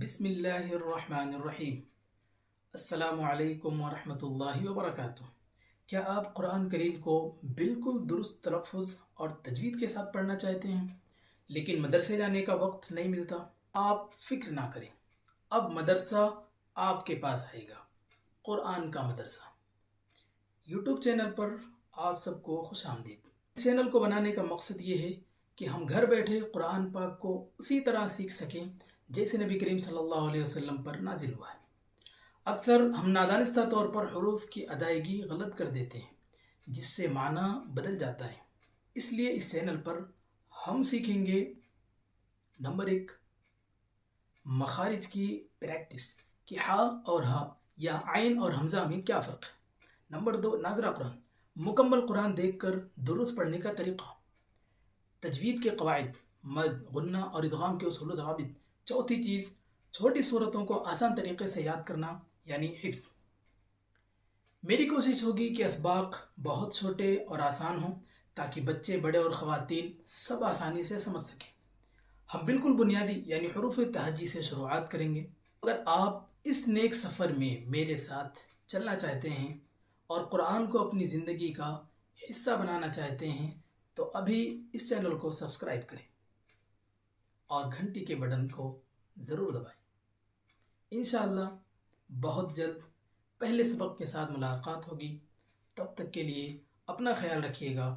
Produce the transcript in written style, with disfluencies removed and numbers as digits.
بسم اللہ الرحمن الرحیم۔ السلام علیکم ورحمۃ اللہ وبرکاتہ۔ کیا آپ قرآن کریم کو بالکل درست تلفظ اور تجوید کے ساتھ پڑھنا چاہتے ہیں لیکن مدرسے جانے کا وقت نہیں ملتا؟ آپ فکر نہ کریں، اب مدرسہ آپ کے پاس آئے گا، قرآن کا مدرسہ۔ یوٹیوب چینل پر آپ سب کو خوش آمدید۔ اس چینل کو بنانے کا مقصد یہ ہے کہ ہم گھر بیٹھے قرآن پاک کو اسی طرح سیکھ سکیں جیسے نبی کریم صلی اللہ علیہ وسلم پر نازل ہوا ہے۔ اکثر ہم نادانستہ طور پر حروف کی ادائیگی غلط کر دیتے ہیں جس سے معنی بدل جاتا ہے۔ اس لیے اس چینل پر ہم سیکھیں گے: نمبر 1، مخارج کی پریکٹس کہ ہا اور ہا یا عین اور حمزہ میں کیا فرق ہے۔ نمبر 2، ناظرہ قرآن، مکمل قرآن دیکھ کر درست پڑھنے کا طریقہ۔ تجوید کے قواعد، مد، غنہ اور ادغام کے اصول و ضوابط۔ چوتھی چیز، چھوٹی صورتوں کو آسان طریقے سے یاد کرنا یعنی حفظ۔ میری کوشش ہوگی کہ اسباق بہت چھوٹے اور آسان ہوں تاکہ بچے، بڑے اور خواتین سب آسانی سے سمجھ سکیں۔ ہم بالکل بنیادی یعنی حروف تہجی سے شروعات کریں گے۔ اگر آپ اس نیک سفر میں میرے ساتھ چلنا چاہتے ہیں اور قرآن کو اپنی زندگی کا حصہ بنانا چاہتے ہیں تو ابھی اس چینل کو سبسکرائب کریں اور گھنٹی کے بٹن کو ضرور دبائیں۔ انشاءاللہ بہت جلد پہلے سبق کے ساتھ ملاقات ہوگی۔ تب تک کے لیے اپنا خیال رکھیے گا۔